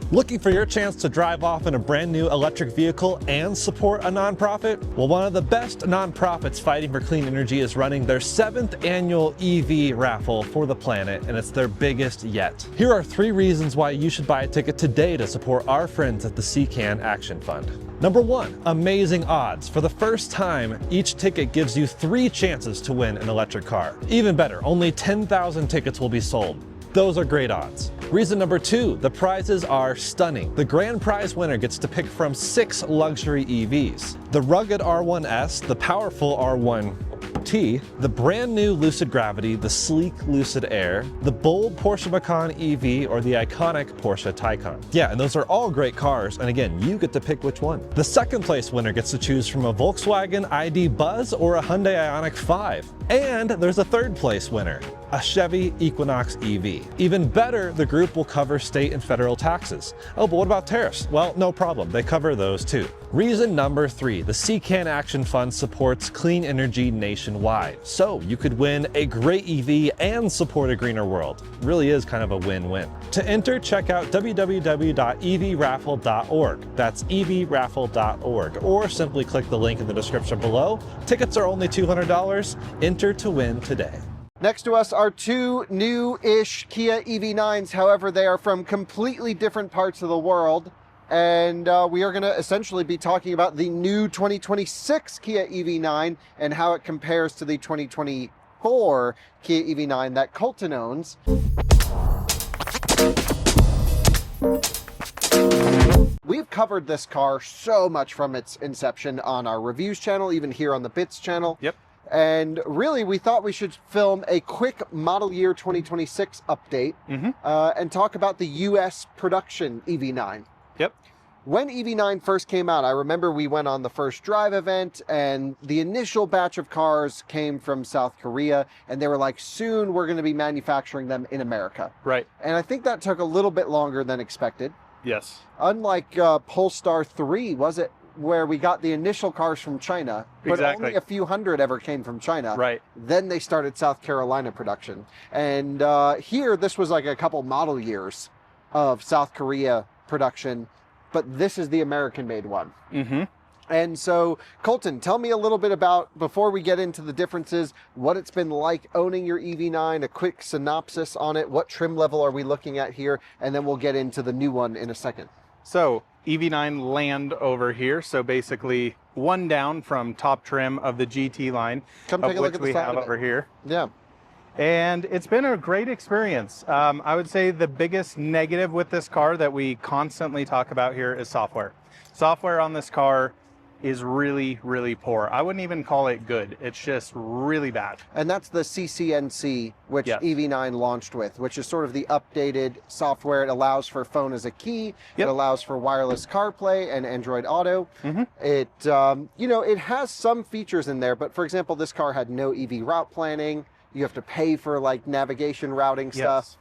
Looking for your chance to drive off in a brand new electric vehicle and support a nonprofit? Well, one of the best nonprofits fighting for clean energy is running their 7th annual EV raffle for the planet, and it's their biggest yet. Here are 3 reasons why you should buy a ticket today to support our friends at the CAN Action Fund. Number 1, amazing odds. For the first time, each ticket gives you 3 chances to win an electric car. Even better, only 10,000 tickets will be sold. Those are great odds. Reason number 2, the prizes are stunning. The grand prize winner gets to pick from 6 luxury EVs. The rugged R1S, the powerful R1T, the brand new Lucid Gravity, the sleek Lucid Air, the bold Porsche Macan EV, or the iconic Porsche Taycan. Yeah, and those are all great cars, and again, you get to pick which one. The second place winner gets to choose from a Volkswagen ID Buzz or a Hyundai Ioniq 5. And there's a third place winner, a Chevy Equinox EV. Even better, the group will cover state and federal taxes. Oh, but what about tariffs? Well, no problem, they cover those too. Reason number 3, the CAN Action Fund supports clean energy nationwide. So you could win a great EV and support a greener world. It really is kind of a win-win. To enter, check out www.evraffle.org. That's evraffle.org, or simply click the link in the description below. Tickets are only $200. Enter to win today. Next to us are 2 new-ish Kia EV9s. However, they are from completely different parts of the world. And we are going to essentially be talking about the new 2026 Kia EV9 and how it compares to the 2024 Kia EV9 that Coleton owns. We've covered this car so much from its inception on our reviews channel, even here on the Bits channel. Yep. And really, we thought we should film a quick model year 2026 update and talk about the US production EV9. Yep. When EV9 first came out, I remember we went on the first drive event, and the initial batch of cars came from South Korea, and they were like, soon we're going to be manufacturing them in America. Right. And I think that took a little bit longer than expected. Yes. Unlike Polestar 3, was it, where we got the initial cars from China, but Exactly. only a few hundred ever came from China. Right. Then they started South Carolina production. And here, this was like a couple model years of South Korea production, but this is the American-made one. And so, Coleton, tell me a little bit about, before we get into the differences, what it's been like owning your EV9, a quick synopsis on it, what trim level are we looking at here, and then we'll get into the new one in a second. So, EV9 land over here, so basically one down from top trim of the GT line, Come take a look at the we side have of it. over here. Yeah. And it's been a great experience. I would say the biggest negative with this car that we constantly talk about here is software. Software on this car is really, really poor. I wouldn't even call it good. It's just really bad. And that's the CCNC, which Yes. EV9 launched with, which is sort of the updated software. It allows for phone as a key. Yep. It allows for wireless CarPlay and Android Auto. It, you know, it has some features in there, but for example, this car had no EV route planning. You have to pay for like navigation routing stuff.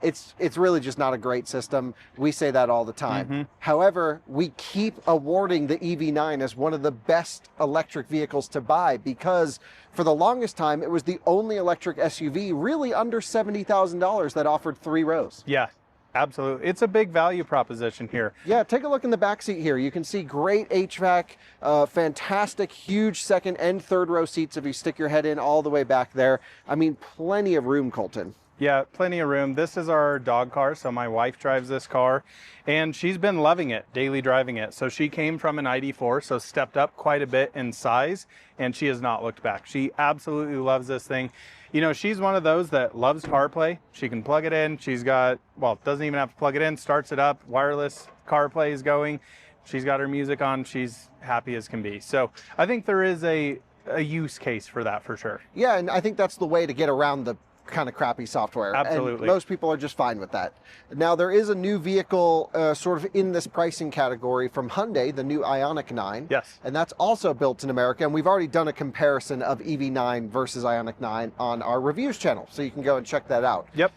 It's really just not a great system. We say that all the time. However, we keep awarding the EV9 as one of the best electric vehicles to buy because for the longest time, it was the only electric SUV really under $70,000 that offered 3 rows. Yeah, absolutely. It's a big value proposition here. Yeah, take a look in the back seat here. You can see great HVAC, fantastic, huge second and third row seats if you stick your head in all the way back there. I mean, plenty of room, Coleton. Yeah, plenty of room. This is our dog car, so my wife drives this car, and she's been loving it, daily driving it. So she came from an ID4, so stepped up quite a bit in size, and she has not looked back. She absolutely loves this thing. You know, she's one of those that loves CarPlay. She can plug it in. She's got, well, doesn't even have to plug it in, starts it up, wireless CarPlay is going. She's got her music on. She's happy as can be. So I think there is a use case for that for sure. Yeah, and I think that's the way to get around the kind of crappy software. Absolutely. And most people are just fine with that. Now, there is a new vehicle sort of in this pricing category from Hyundai, the new Ioniq 9. Yes. And that's also built in America. And we've already done a comparison of EV9 versus Ioniq 9 on our reviews channel. So you can go and check that out. Yep.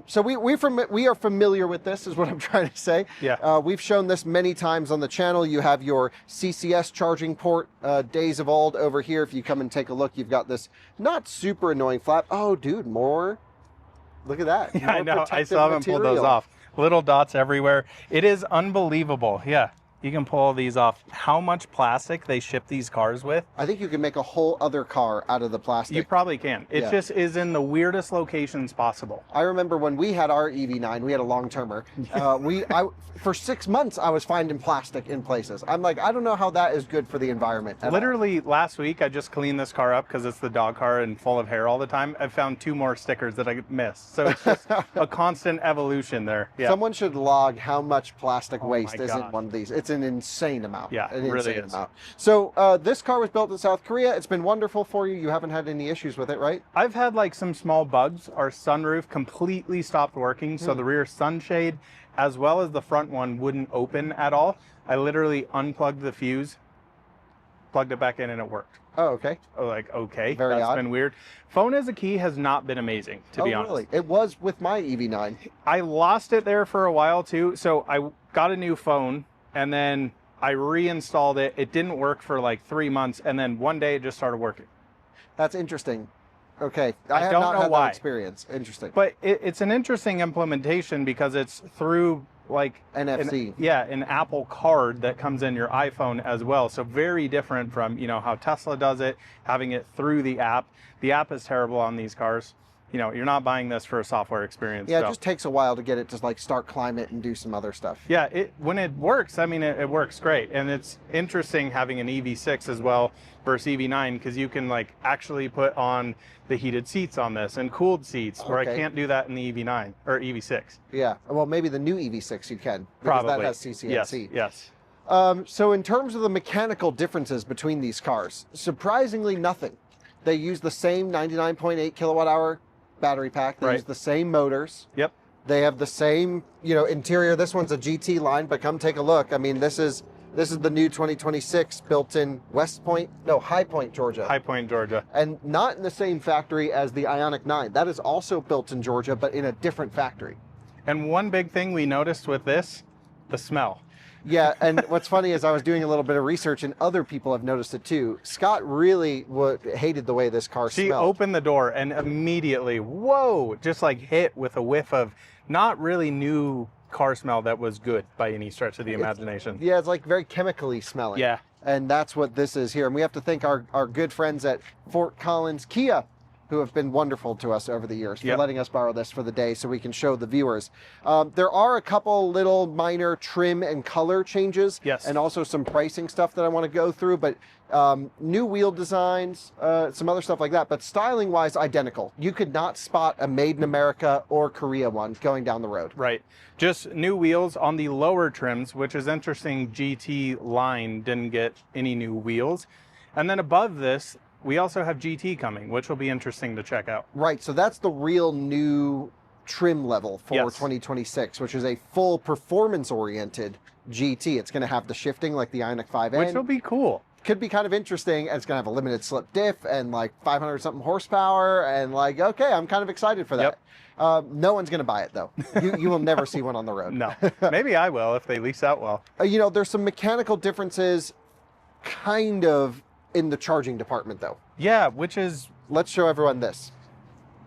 So we are familiar with this, is what I'm trying to say. Yeah. We've shown this many times on the channel. You have your CCS charging port, days of old over here. If you come and take a look, you've got this not super annoying flap. Oh, dude, more. Look at that. Yeah, I More know. I protective still haven't pulled those material. off. Little dots everywhere. It is unbelievable. Yeah. You can pull these off. How much plastic they ship these cars with? I think you can make a whole other car out of the plastic. You probably can. It Yeah. just is in the weirdest locations possible. I remember when we had our EV9, we had a long-termer. For 6 months, I was finding plastic in places. I'm like, I don't know how that is good for the environment. at all. Literally last week, I just cleaned this car up because it's the dog car and full of hair all the time. I found 2 more stickers that I missed. So it's just a constant evolution there. Yeah. Someone should log how much plastic Oh waste my is in God. one of these. It's an insane amount. Yeah, an it really insane is. amount. So this car was built in South Korea. It's been wonderful for you. You haven't had any issues with it, right? I've had like some small bugs. Our sunroof completely stopped working. So the rear sunshade, as well as the front one, wouldn't open at all. I literally unplugged the fuse, plugged it back in, and it worked. Oh, okay. Oh, like, okay, Very that's odd. been weird. Phone as a key has not been amazing, to be honest. Really? It was with my EV9. I lost it there for a while too. So I got a new phone and then I reinstalled it. It didn't work for like 3 months. And then one day it just started working. That's interesting. Okay. I have don't not know had why. that experience. Interesting. But it's an interesting implementation because it's through like NFC. an Apple card that comes in your iPhone as well. So very different from, you know, how Tesla does it, having it through the app. The app is terrible on these cars. You know, you're not buying this for a software experience. Yeah, so. it just takes a while to get it to like start climate and do some other stuff. Yeah, when it works, I mean, it works great. And it's interesting having an EV6 as well versus EV9 because you can like actually put on the heated seats on this and cooled seats where I Okay. can't do that in the EV9 or EV6. Yeah. Well, maybe the new EV6 you can. Because Probably. that has CCNC. Yes. So in terms of the mechanical differences between these cars, surprisingly nothing. They use the same 99.8 kilowatt hour battery pack. They Right. use the same motors. Yep. They have the same, interior. This one's a GT line, but come take a look. I mean, this is the new 2026 built in High Point, Georgia. High Point, Georgia. And not in the same factory as the Ioniq 9. That is also built in Georgia, but in a different factory. And one big thing we noticed with this, the smell. Yeah, and what's funny is I was doing a little bit of research, and other people have noticed it too. Scott really hated the way this car She smelled. opened the door and immediately, whoa, just like hit with a whiff of not really new car smell that was good by any stretch of the imagination. Yeah, it's like very chemically smelling. Yeah. And that's what this is here. And we have to thank our good friends at Fort Collins Kia, who have been wonderful to us over the years for Yep. letting us borrow this for the day so we can show the viewers. There are a couple little minor trim and color changes. Yes. And also some pricing stuff that I want to go through, but new wheel designs, some other stuff like that, but styling wise, identical. You could not spot a made in America or Korea one going down the road. Right. Just new wheels on the lower trims, which is interesting. GT line didn't get any new wheels. And then above this, we also have GT coming, which will be interesting to check out. Right, so that's the real new trim level for Yes. 2026, which is a full performance-oriented GT. It's going to have the shifting like the Ioniq 5N. Which will be cool. Could be kind of interesting, and it's going to have a limited slip diff and like 500 something horsepower, and like, okay, I'm kind of excited for that. No one's going to buy it though. You will never see one on the road. No. Maybe I will if they lease out well. There's some mechanical differences kind of in the charging department though. Yeah, which is, Let's show everyone this.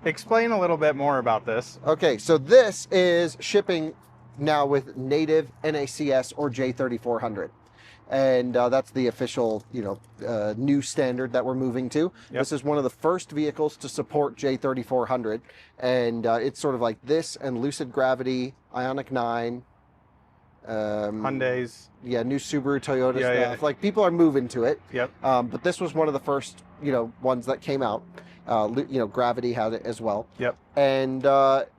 explain a little bit more about this. Okay, so this is shipping now with native NACS or J3400. And that's the official, new standard that we're moving to. Yep. This is one of the first vehicles to support J3400. And it's sort of like this and Lucid Gravity, Ioniq 9. Hyundai's. Yeah, new Subaru, Toyota Yeah, stuff. yeah. Like people are moving to it. Yep. But this was one of the first, ones that came out. Gravity had it as well. Yep. And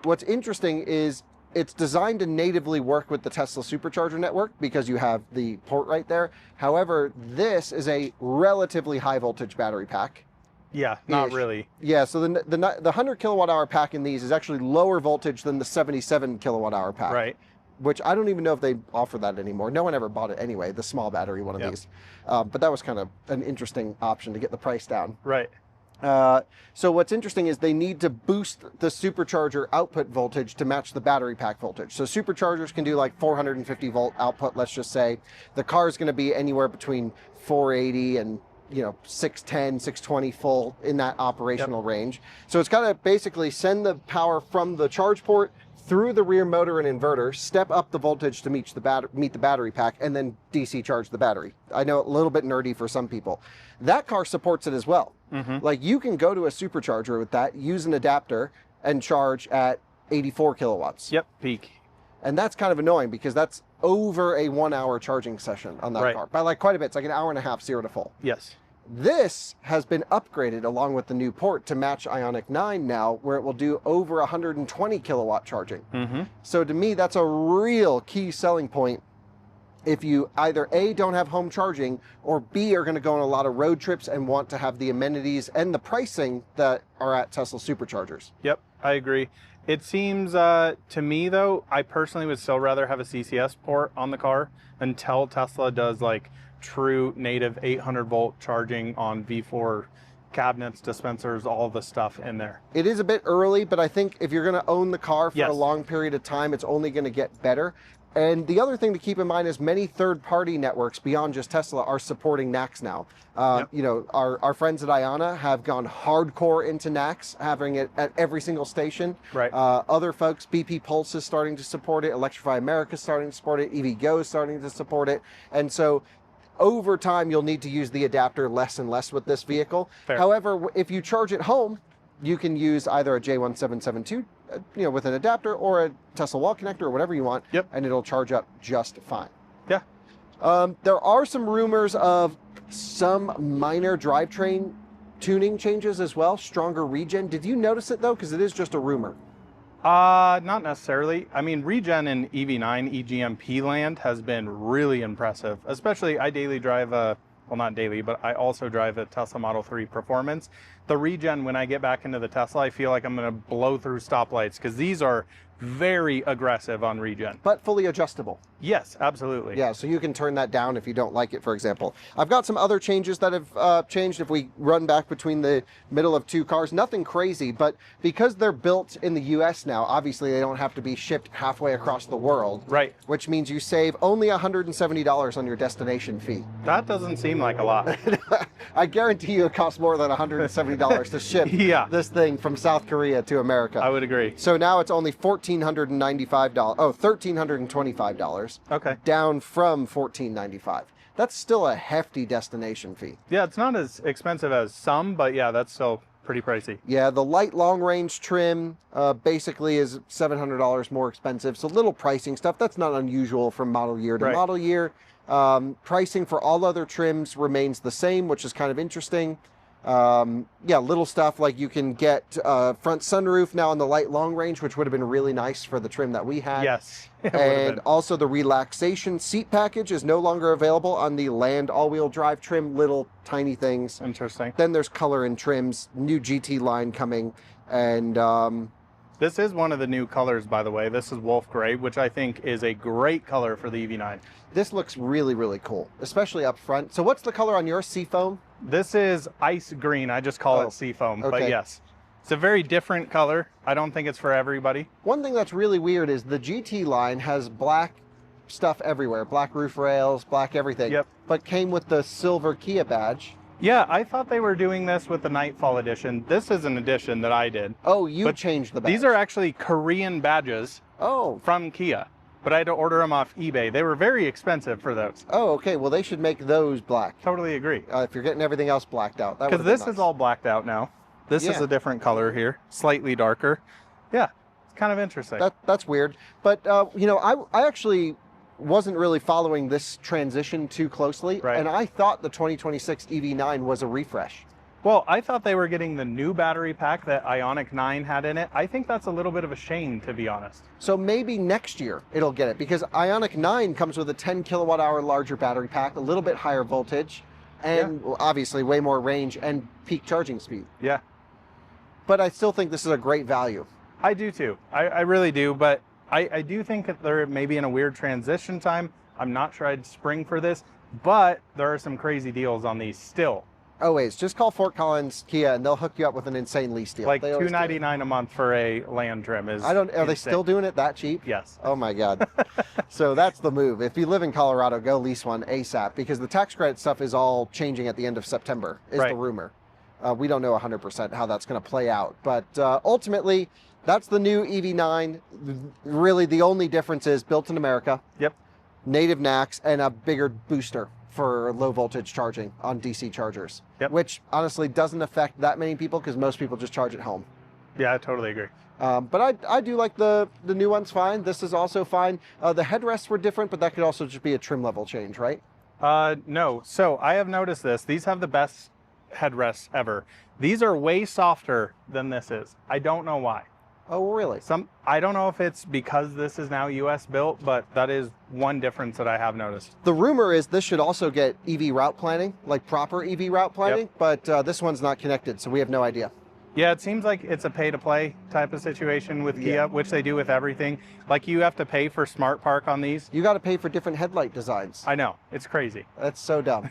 what's interesting is it's designed to natively work with the Tesla supercharger network because you have the port right there. However, this is a relatively high voltage battery pack. Yeah, not Ish. really. Yeah, so the 100 kilowatt hour pack in these is actually lower voltage than the 77 kilowatt hour pack. Right. Which I don't even know if they offer that anymore. No one ever bought it anyway, the small battery one of Yep. these. But that was kind of an interesting option to get the price down. Right. So what's interesting is they need to boost the supercharger output voltage to match the battery pack voltage. So superchargers can do like 450 volt output, let's just say. The car is going to be anywhere between 480 and 610, 620 full in that operational range. So it's got to basically send the power from the charge port through the rear motor and inverter, step up the voltage to meet the battery pack, and then DC charge the battery. I know a little bit nerdy for some people. That car supports it as well. Like you can go to a supercharger with that, use an adapter, and charge at 84 kilowatts. Yep, peak. And that's kind of annoying because that's over a 1 hour charging session on that car. By like quite a bit. It's like an hour and a half, 0 to full. Yes. This has been upgraded along with the new port to match Ioniq 9 now, where it will do over 120 kilowatt charging. So to me, that's a real key selling point if you either A, don't have home charging, or B, are going to go on a lot of road trips and want to have the amenities and the pricing that are at Tesla superchargers. Yep, I agree. It seems to me though, I personally would still rather have a CCS port on the car until Tesla does like true native 800 volt charging on V4 cabinets, dispensers, all the stuff in there. It is a bit early, but I think if you're going to own the car for a long period of time, it's only going to get better. And the other thing to keep in mind is many third-party networks beyond just Tesla are supporting NACS now. You know, our friends at Iona have gone hardcore into NACS, having it at every single station. Other folks, BP Pulse is starting to support it, Electrify America is starting to support it, EVgo is starting to support it. And so over time, you'll need to use the adapter less and less with this vehicle. However, if you charge at home, you can use either a J1772, you know, with an adapter, or a Tesla wall connector, or whatever you want, and it'll charge up just fine. There are some rumors of some minor drivetrain tuning changes as well, stronger regen. Did you notice it though? Because it is just a rumor. Not necessarily. I mean, regen in EV9 EGMP land has been really impressive, especially I daily drive a, well, not daily, but I also drive a Tesla Model 3 Performance. The regen, when I get back into the Tesla, I feel like I'm going to blow through stoplights because these are very aggressive on regen. But fully adjustable. Yes, absolutely. Yeah, so you can turn that down if you don't like it, for example. I've got some other changes that have changed if we run back between the middle of two cars. Nothing crazy, but because they're built in the US now, obviously they don't have to be shipped halfway across the world. Which means you save only $170 on your destination fee. That doesn't seem like a lot. I guarantee you it costs more than $170 to ship this thing from South Korea to America. I would agree. So now it's only $1,495. Oh, $1,325. Okay. Down from $1,495. That's still a hefty destination fee. Yeah, it's not as expensive as some, but yeah, that's still pretty pricey. Yeah, the light long range trim basically is $700 more expensive. So little pricing stuff. That's not unusual from model year to model year. Pricing for all other trims remains the same, which is kind of interesting. Yeah, little stuff like you can get front sunroof now on the light long range, which would have been really nice for the trim that we had. Yes. And also the relaxation seat package is no longer available on the Land all-wheel drive trim. Little tiny things. Interesting. Then there's color and trims, new GT line coming, and this is one of the new colors, by the way. This is Wolf Gray, which I think is a great color for the EV9. This looks really, really cool, especially up front. So what's the color on your Seafoam? This is ice green. I just call it Seafoam, but yes. It's a very different color. I don't think it's for everybody. One thing that's really weird is the GT line has black stuff everywhere. Black roof rails, black everything. But came with the silver Kia badge. Yeah, I thought they were doing this with the Nightfall edition. This is an edition that I did. Oh, you changed the badge. These are actually Korean badges from Kia. But I had to order them off eBay. They were very expensive for those. Oh, okay. Well, they should make those black. Totally agree. If you're getting everything else blacked out. Because this is all blacked out now. This is a different color here, slightly darker. Yeah, it's kind of interesting. That's weird. But, you know, I actually wasn't really following this transition too closely. And I thought the 2026 EV9 was a refresh. Well, I thought they were getting the new battery pack that Ioniq 9 had in it. I think that's a little bit of a shame, to be honest. So maybe next year it'll get it, because Ioniq 9 comes with a 10 kilowatt hour larger battery pack, a little bit higher voltage, and obviously way more range and peak charging speed. Yeah. But I still think this is a great value. I do too. I really do, but I do think that they're maybe in a weird transition time. I'm not sure I'd spring for this, but there are some crazy deals on these still. Always. Just call Fort Collins Kia and they'll hook you up with an insane lease deal. Like $299 a month for a land trim is are they still doing it that cheap? Yes. Oh my God. So that's the move. If you live in Colorado, go lease one ASAP, because the tax credit stuff is all changing at the end of September, is the rumor. We don't know 100% how that's going to play out. But ultimately, That's the new EV9. Really, the only difference is built in America, Yep. native NACS, and a bigger booster for low voltage charging on DC chargers, Yep. which honestly doesn't affect that many people because most people just charge at home. Yeah, I totally agree. But I do like the new one's fine. This is also fine. The headrests were different, but that could also just be a trim level change, right? No. So I have noticed this. These have the best headrests ever. These are way softer than this is. I don't know why. Oh, really? I don't know if it's because this is now US built, but that is one difference that I have noticed. The rumor is this should also get EV route planning, like proper EV route planning, but this one's not connected, so we have no idea. Yeah, it seems like it's a pay-to-play type of situation with Yeah. Kia, which they do with everything. Like you have to pay for Smart Park on these. You got to pay for different headlight designs. I know, it's crazy. That's so dumb.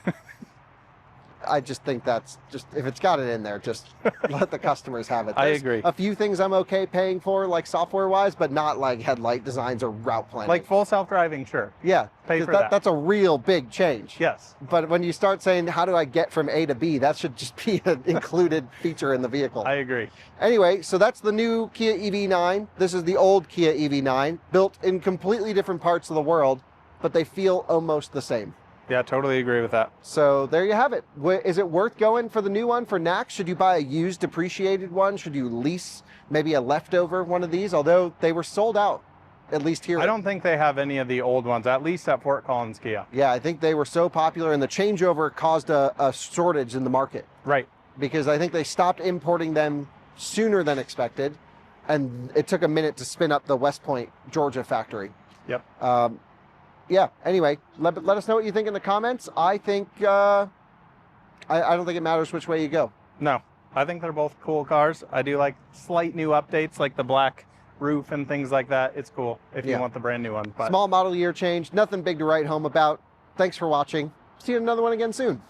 I just think that's just, if it's got it in there, just let the customers have it. I There's agree. A few things I'm okay paying for, like software-wise, but not like headlight designs or route planning. Like full self-driving, sure. yeah, pay 'cause for that. That's a real big change. Yes. But when you start saying, how do I get from A to B, that should just be an included feature in the vehicle. I agree. Anyway, so that's the new Kia EV9. This is the old Kia EV9, built in completely different parts of the world, but they feel almost the same. Yeah, totally agree with that. So there you have it. Is it worth going for the new one for NACS? Should you buy a used depreciated one? Should you lease maybe a leftover one of these? Although they were sold out, at least here. I don't think they have any of the old ones, at least at Fort Collins Kia. Yeah, I think they were so popular and the changeover caused a shortage in the market Right. because I think they stopped importing them sooner than expected. And it took a minute to spin up the West Point, Georgia factory. Yep. Yeah, anyway, let us know what you think in the comments. I think, I don't think it matters which way you go. No, I think they're both cool cars. I do like slight new updates like the black roof and things like that. It's cool if you Yeah. want the brand new one. But Small model year change, nothing big to write home about. Thanks for watching. See you in another one again soon.